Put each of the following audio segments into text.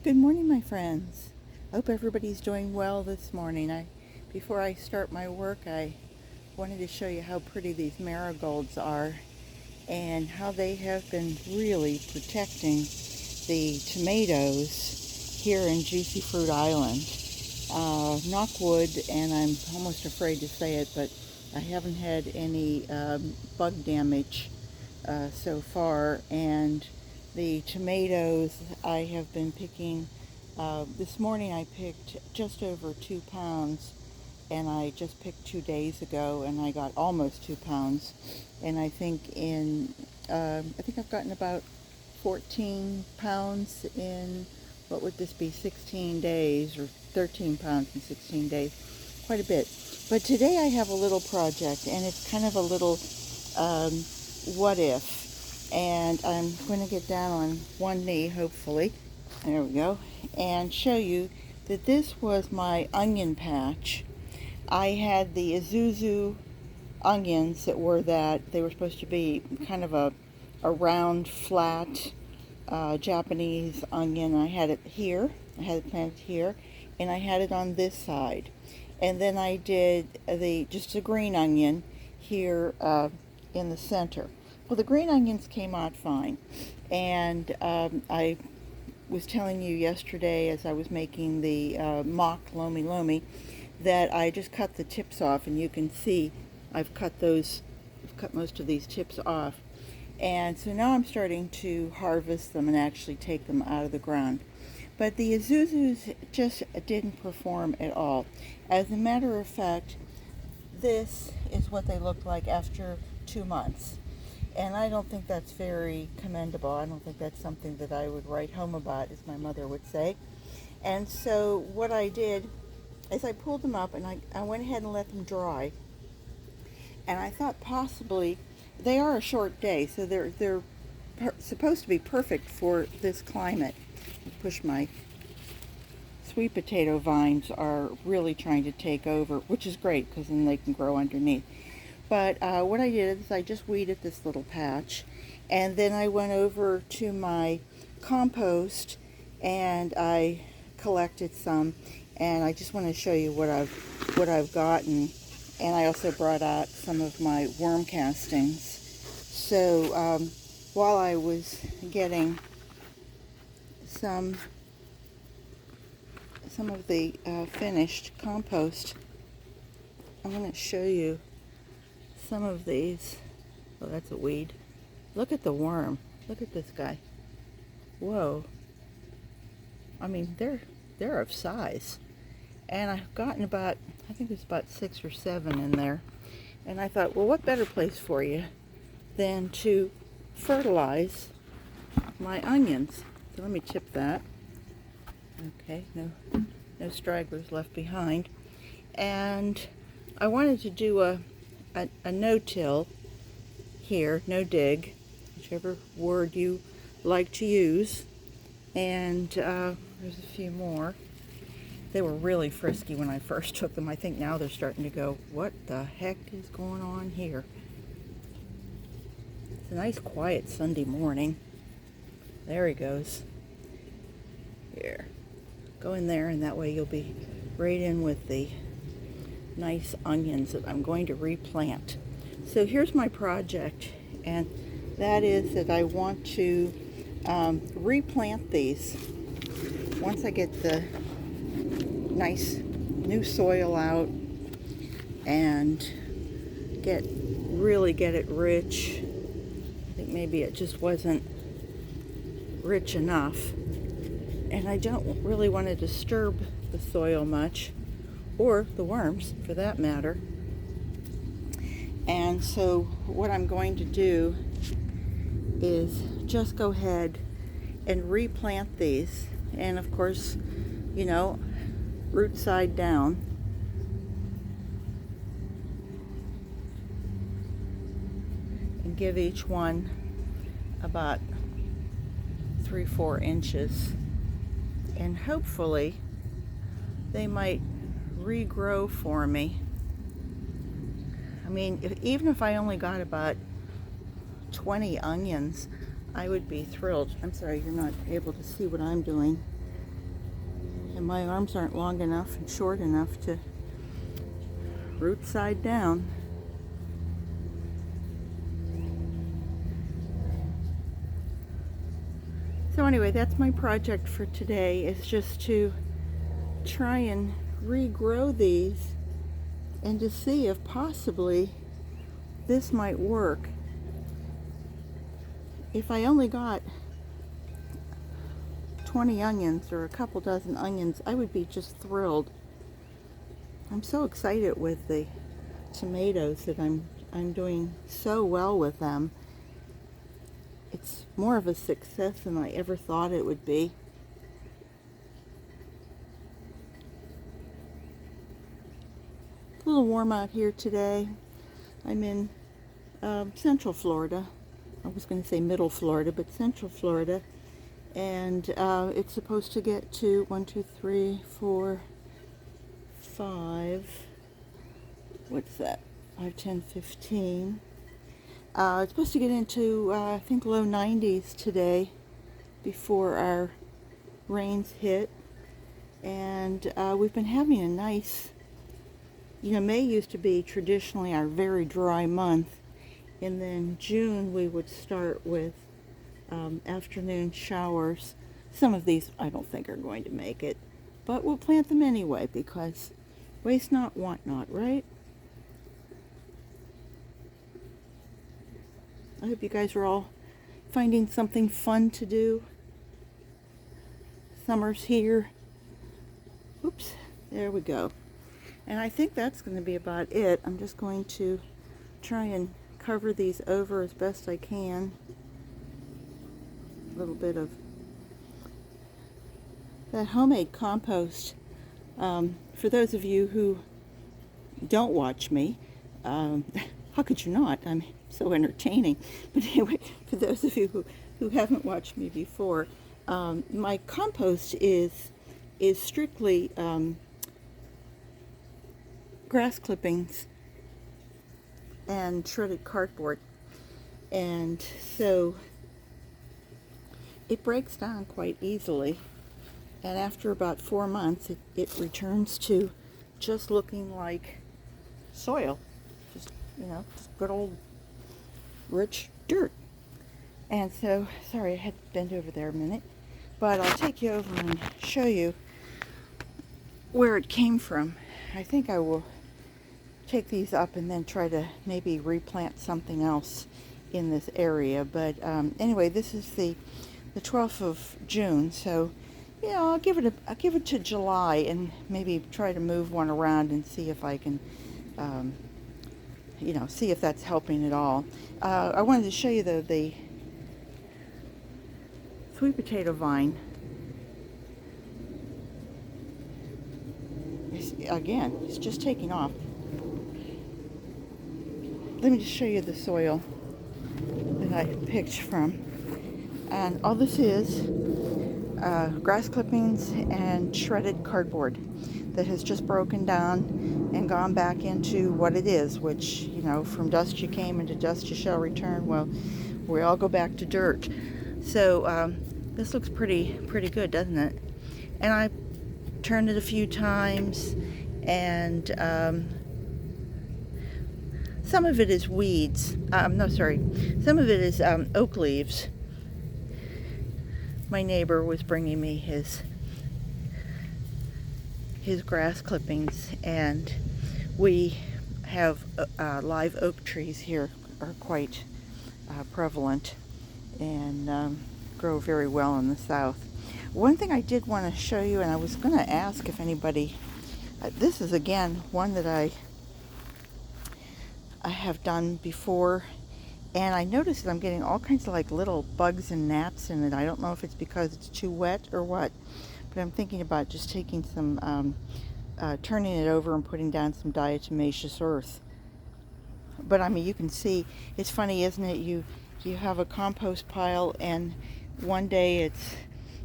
Good morning, my friends. Hope everybody's doing well this morning. Before I start my work, I wanted to show you how pretty these marigolds are and how they have been really protecting the tomatoes here in Juicy Fruit Island. Knock wood, and I'm almost afraid to say it, but I haven't had any bug damage so far, and the tomatoes I have been picking. This morning I picked just over 2 pounds, and I just picked 2 days ago, and I got almost 2 pounds. And I think I've gotten about 14 pounds in, what would this be, 16 days, or 13 pounds in 16 days, quite a bit. But today I have a little project, and it's kind of a little what if, and I'm going to get down on one knee, hopefully, there we go, and show you that this was my onion patch. I had the Isuzu onions they were supposed to be kind of a round, flat Japanese onion. I had it planted here, and I had it on this side. And then I did just a green onion here in the center. Well, the green onions came out fine, and I was telling you yesterday as I was making the mock lomi lomi that I just cut the tips off, and you can see I've cut most of these tips off. And so now I'm starting to harvest them and actually take them out of the ground. But the Isuzus just didn't perform at all. As a matter of fact, this is what they look like after 2 months. And I don't think that's very commendable. I don't think that's something that I would write home about, as my mother would say. And so what I did is I pulled them up, and I went ahead and let them dry. And I thought possibly they are a short day, so they're supposed to be perfect for this climate. My sweet potato vines are really trying to take over, which is great because then they can grow underneath. But what I did is I just weeded this little patch, and then I went over to my compost and I collected some, and I just want to show you what I've gotten. And I also brought out some of my worm castings. So while I was getting some of the finished compost, I'm going to show you some of these. Oh, that's a weed. Look at the worm. Look at this guy. Whoa. I mean, they're of size. And I've gotten about, I think there's about 6 or 7 in there. And I thought, well, what better place for you than to fertilize my onions? So let me tip that. Okay, no stragglers left behind. And I wanted to do a no-till here, no dig, whichever word you like to use. And there's a few more. They were really frisky when I first took them. I think now they're starting to go, what the heck is going on here? It's a nice quiet Sunday morning. There he goes. Here. Go in there, and that way you'll be right in with the nice onions that I'm going to replant. So here's my project, and that is that I want to replant these once I get the nice new soil out and really get it rich. I think maybe it just wasn't rich enough, and I don't really want to disturb the soil much, or the worms for that matter. And so what I'm going to do is just go ahead and replant these, and of course, root side down. And give each one about 3-4 inches, and hopefully they might regrow for me. I mean, even if I only got about 20 onions, I would be thrilled. I'm sorry you're not able to see what I'm doing. And my arms aren't long enough and short enough to root side down. So anyway, that's my project for today, is just to try and regrow these and to see if possibly this might work. If I only got 20 onions or a couple dozen onions, I would be just thrilled. I'm so excited with the tomatoes that I'm doing so well with them. It's more of a success than I ever thought it would be. It's a little warm out here today. I'm in Central Florida. I was going to say Middle Florida, but Central Florida. And it's supposed to get to 1, 2, 3, 4, 5. What's that? 5, 10, 15. It's supposed to get into, I think, low 90s today before our rains hit. And we've been having a nice, May used to be traditionally our very dry month. And then June we would start with afternoon showers. Some of these I don't think are going to make it, but we'll plant them anyway because waste not, want not, right? I hope you guys are all finding something fun to do. Summer's here. Oops, there we go. And I think that's going to be about it. I'm just going to try and cover these over as best I can. A little bit of that homemade compost. For those of you who don't watch me, how could you not? I'm so entertaining. But anyway, for those of you who haven't watched me before, my compost is strictly grass clippings and shredded cardboard. And so it breaks down quite easily. And after about 4 months, it returns to just looking like soil. Just good old rich dirt. And so, sorry, I had to bend over there a minute. But I'll take you over and show you where it came from. I think I will take these up and then try to maybe replant something else in this area. But anyway, this is the 12th of June, so I'll give it to July and maybe try to move one around and see if I can see if that's helping at all. I wanted to show you the sweet potato vine. It's just taking off. Let me just show you the soil that I picked from. And all this is grass clippings and shredded cardboard that has just broken down and gone back into what it is, which, from dust you came, into dust you shall return. Well, we all go back to dirt. So this looks pretty good, doesn't it? And I turned it a few times, and some of it is weeds. Some of it is oak leaves. My neighbor was bringing me his grass clippings, and we have live oak trees here, are quite prevalent and grow very well in the south. One thing I did want to show you, and I was going to ask if anybody, this is again one that I have done before, and I noticed that I'm getting all kinds of like little bugs and gnats in it. I don't know if it's because it's too wet or what, but I'm thinking about just taking some, turning it over and putting down some diatomaceous earth. But I mean, you can see, it's funny, isn't it? You have a compost pile, and one day it's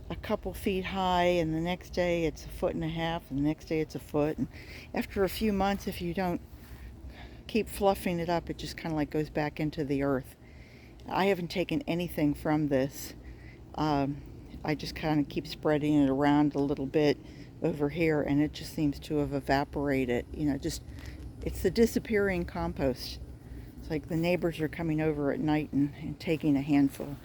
a couple feet high, and the next day it's 1.5 feet, and the next day it's 1 foot. And after a few months, if you don't keep fluffing it up, it just kind of like goes back into the earth. I haven't taken anything from this. I just kind of keep spreading it around a little bit over here, and it just seems to have evaporated. You know, just it's the disappearing compost. It's like the neighbors are coming over at night and taking a handful.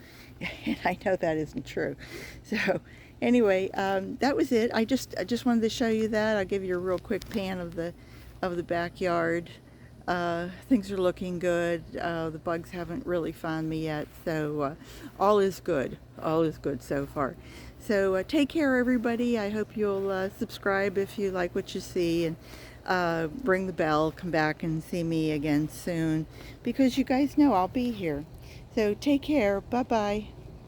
And I know that isn't true. So anyway, that was it. I just wanted to show you that. I'll give you a real quick pan of the backyard. Things are looking good. The bugs haven't really found me yet, so all is good. All is good so far. So take care, everybody. I hope you'll subscribe if you like what you see, and ring the bell. Come back and see me again soon, because you guys know I'll be here. So take care. Bye-bye.